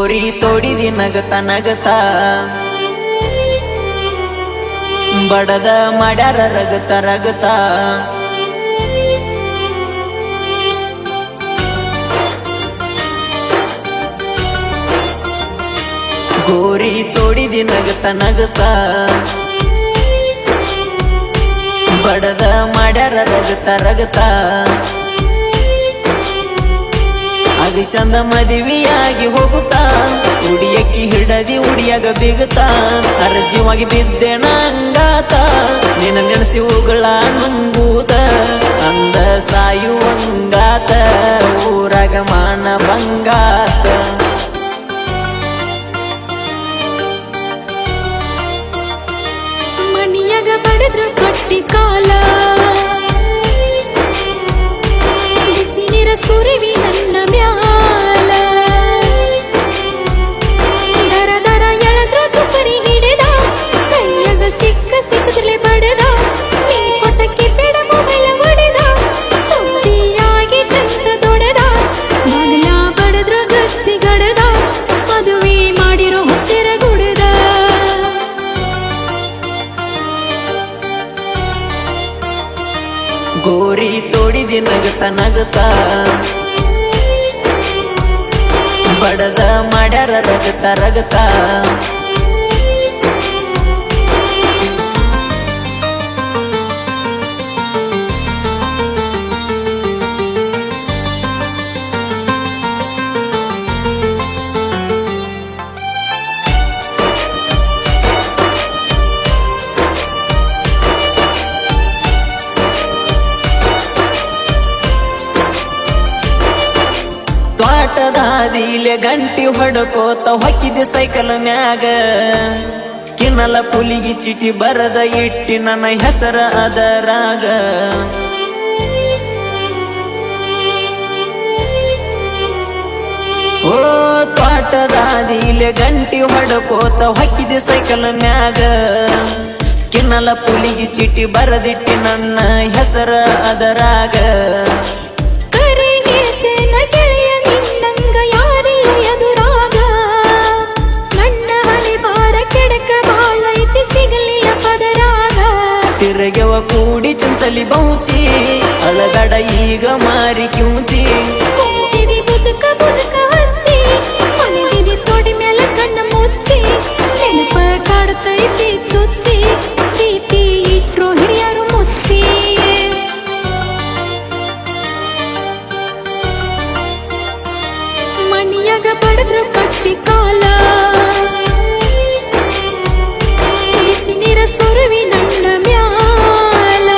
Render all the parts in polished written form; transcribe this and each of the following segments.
ಗೋರಿ ತೋಡಿದಿ ನಗತ ನಗತ ಬಡದ ಮಾಡ್ಯಾರ ರಗತ ರಗತ ಗೋರಿ ತೋಡಿದಿ ನಗತ ನಗತ ಬಡದ ಮಾಡ್ಯಾರ ರಗತ ರಗತ ಅಗಿಸಂದ ಮದುವೆಯಾಗಿ ಹೋಗುತ್ತಾ ಉಡಿಯಕ್ಕಿ ಹಿಡದಿ ಉಡಿಯಾಗ ಬಿಗುತ್ತಾ ಅರ್ಜಿವಾಗಿ ಬಿದ್ದೆನ ಅಂಗಾತ ನಿನ್ನ ನೆನೆಸಿ ಉಗಳ ನುಂಗೂತ ಅಂದ ಸಾಯುವಂಗಾತ ಊರಾಗ ಮಾನ ಬಂಗಾತ ಮನಿಯಾಗ ಬಡದ್ರ ಕಟ್ಟಿ ಕಾಲ ಬಿಸಿ ನೀರ ಸುರಿವಿ ನನ್ನ ಮ್ಯಾಲ ದರ ದರ ಎಳದ್ರ ತುಕರಿ ಹಿಡಿದ ಕೈಯಾಗ ಸಿಕ್ಕ ಸಿಕ್ಕದ್ಲೆ ಬಡದ ನೀ ಕೊಟ್ಟಕ್ಕೆ ಬೇಡ ಮೊಬೈಲ ಒಡೆದ ಸುದ್ದಿಯಾಗಿ ತಂದ ದೊಡೆದ ಮಗಲ ಬಡದ್ರ ಗಚ್ಚಿ ಗಡದ ಮದುವೆ ಮಾಡಿರೋ ಹೊತ್ತೆರ ಗುಡದ ಗೋರಿ ತೋಡಿದಿ ನಗತ ನಗತ ಬಡದ ಮಾಡ್ಯಾರ ರಗತ ರಗತ ತ್ವಾಟದ ಹಾದಿಲೆ ಗಂಟಿ ಹೊಡಕೋತ ಹೊಕ್ಕಿದೆ ಸೈಕಲ್ ಮ್ಯಾಗ ಕಿನ್ನಲ ಪುಲಿಗಿ ಚಿಟಿ ಬರದ ಇಟ್ಟಿ ನನ್ನ ಹೆಸರ ಅದರಾಗ ಓ ತ್ವಾಟದ ಹಾದಿಲೆ ಗಂಟಿ ಹೊಡಕೋತ ಹೊಕ್ಕಿದೆ ಸೈಕಲ್ ಮ್ಯಾಗ ಕಿನ್ನಲ ಪುಲಿಗಿ ಚಿಟಿ ಬರದಿಟ್ಟಿ ನನ್ನ ಹೆಸರ ಅದರಾಗ ತಿರಗೆವ ಕೂಡಿ ಚಂಚಲಿ ಬೌಚಿ ಅಳಗಡ ಈಗ ಮಾರಿ ಕಿಂಚಿ ಬುಜಕ ಬುಜಕ ಹಚ್ಚಿ ಮನೆದಿದಿ ತೋಡಿ ಮೇಲೆ ಕಣ್ಣ ಮುಚ್ಚಿ ನೆನಪ ಕಾಡ್ತೈತಿ ಚುಚ್ಚಿ ಪ್ರೀತಿ ಇಟ್ರು ಹಿರಿಯರು ಮುಚ್ಚಿ ಮನಿಯಾಗ ಬಡದ್ರ ಕಟ್ಟಿ ಕಾಲ ಬಿಸಿ ನೀರ ಸುರುವಿ ನನ್ನ ಮ್ಯಾಲ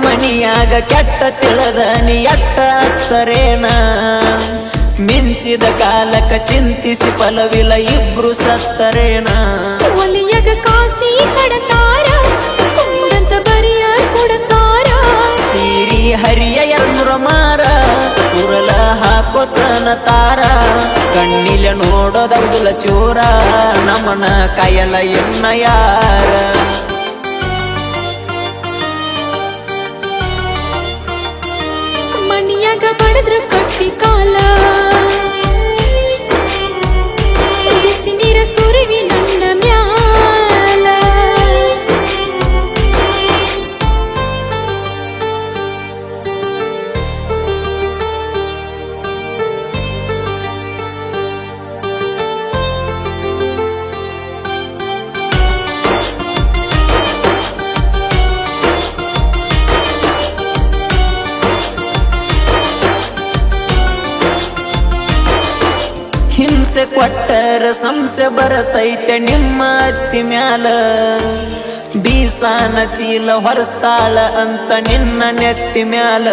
ಮನಿಯಾಗ ಕೆಟ್ಟ ತಿಳದ ನೀ ಅಟ್ಟ ಅತ್ತರೇನ ಮಿಂಚಿದ ಕಾಲಕ ಚಿಂತಿಸಿ ಫಲವಿಲ್ಲ ಇಬ್ರು ಸತ್ತರೇನ ಒಲಿಯಾಗ ಕಾಸಿ ಕಡತಾರ ಕುಂಡಂತ ಬರಿಯ ಕೊಡತಾರ ಸೀರಿ ಹರಿಯ ಎರ್ಮುರ ಮಾರ ಕುರಲ ಹಾಕೋತನ ತಾರ ಕಣ್ಣಿಲ ನೋಡೋದರ್ದುಲ ಚೂರ ನಮನ ಕಯಲ ಎನ್ನ ಯಾರ ಮನಿಯಾಗ ಬಡದ್ರ ಕಟ್ಟಿ ಕಾಲ ಬಿಸಿ ನೀರ ಸುರಿವಿ ನನ್ನ ಮ್ಯಾಲ ಕೊಟ್ಟರ ಸಂಶಯ ಬರತೈತೆ ನಿಮ್ಮ ಅತ್ತಿ ಮ್ಯಾಲ ಬೀಸಾನ ಚೀಲ ಹೊರಸ್ತಾಳ ಅಂತ ನಿನ್ನ ನೆತ್ತಿ ಮ್ಯಾಲ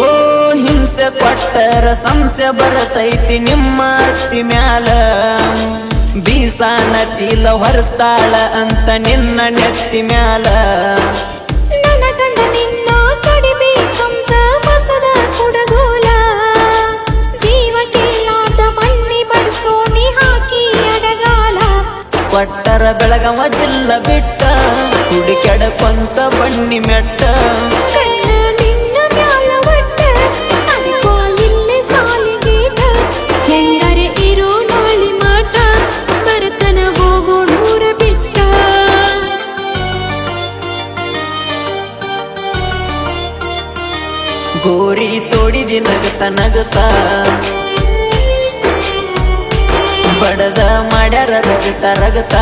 ಓ ಹಿಂಸೆ ಕೊಟ್ಟರ ಸಂಶಯ ಬರತೈತಿ ನಿಮ್ಮ ಅತ್ತಿ ಮ್ಯಾಲ ಬೀಸಾನ ಚೀಲ ಹೊರಸ್ತಾಳ ಅಂತ ನಿನ್ನ ನೆತ್ತಿ ಮ್ಯಾಲ ನನ್ನ ಗಂಡ ನಿನ್ನ ಕಡಿಬೇಕಂತ ಬಸದ ಕುಡಗೋಲ ಜೀವಕ್ಕಿಲ್ಲಾದ ಮಣ್ಣಿ ಬಡಿಸೋಣಿ ಹಾಕಿ ಅಡಗಾಲ ಕೊಟ್ಟರ ಬೆಳಗವ ಜಿಲ್ಲ ಬಿಟ್ಟ ಹುಡುಕೆಡಕೊಂತ ಬಣ್ಣಿ ಮೆಟ್ಟ ಕಣ್ಣ ನಿನ್ನ ಮ್ಯಾಲ ಒಟ್ಟ ಅದಕ್ಕೋ ಇಲ್ಲೇ ಸಾಲಿಗೀಟ ಹೆಂಗರೆ ಇರೋ ನಾಳಿ ಮಾಟ ಬರತನ ಹೋಗೋ ನೂರ ಬಿಟ್ಟ ಗೋರಿ ತೋಡಿದಿ ನಗತ ನಗತ ಬಡದ ಮಾಡ್ಯಾರ ರಗತ ರಗತ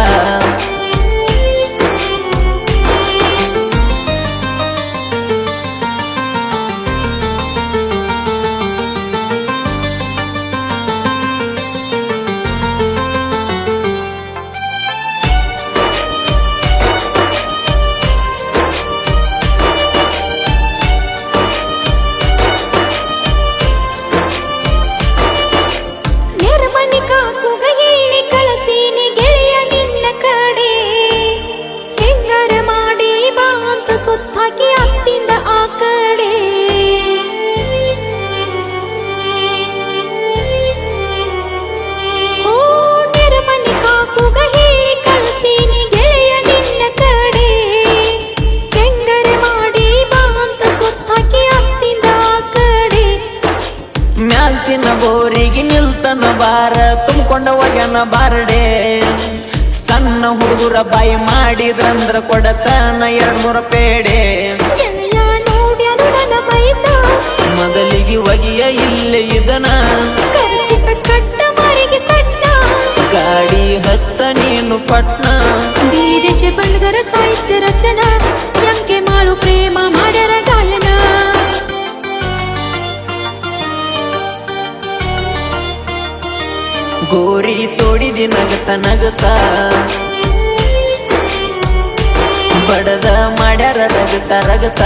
ನೆರಮಣಿ ಕಾಕುಗ ಹೇಳಿ ಕಳಸೀನಿ ಗೆಳೆಯ ನಿನ್ನ ಕಡೆ ಹೆಂಗರ ಮಾಡಿ ಬಾ ಅಂತ ಸುತ್ತಾಕಿ ಅತ್ತಿಂದ ಆ ಕಡೆ ಓ ನೆರಮಣಿ ಕಾಕುಗ ಹೇಳಿ ಕಳಸೀನಿ ಗೆಳೆಯ ನಿನ್ನ ಕಡೆ ಹೆಂಗರ ಮಾಡಿ ಬಾ ಅಂತ ಸುತ್ತಾಕಿ ಅತ್ತಿಂದ ಆ ಕಡೆ ಮ್ಯಾಲ್ತಿನ ಬೋರಿಗೆ ನಿಲ್ತನ ಬಾರ ತುಂಬಿಕೊಂಡ ಒಗ್ಯನ ಬಾರಡೆ ಸಣ್ಣ ಹುಡುಗರ ಬಾಯಿ ಮಾಡಿದ್ರಂದ್ರ ಕೊಡತನ 2-3 ಪೇಡೆ ಗೆಳೆಯ ನೋಡ್ಯಾನು ನನ್ನ ಮೈದ ಮೊದಲಿಗೆ ಒಗಿಯ ಇಲ್ಲೇ ಇದನ ಖರ್ಚಿತ ಕಟ್ಟ ಮಾರಿಗೆ ಸಣ್ಣ ಗಾಡಿ ಹತ್ತ ನೀನು ಪಟ್ನ ವಿದೇಶ ಬಣ್ಣಗರ ಸಾಹಿತ್ಯ ರಚನಾ ಯಂಕೆ ಮಾಡು ಪ್ರೇಮ ಮಾಡ್ಯಾರ ಗಾಯನ ಗೋರಿ ತೋಡಿದಿ ನಗತ ನಗತ ಬಡದ ಮಾಡ್ಯಾರ ರಗತ ರಗತ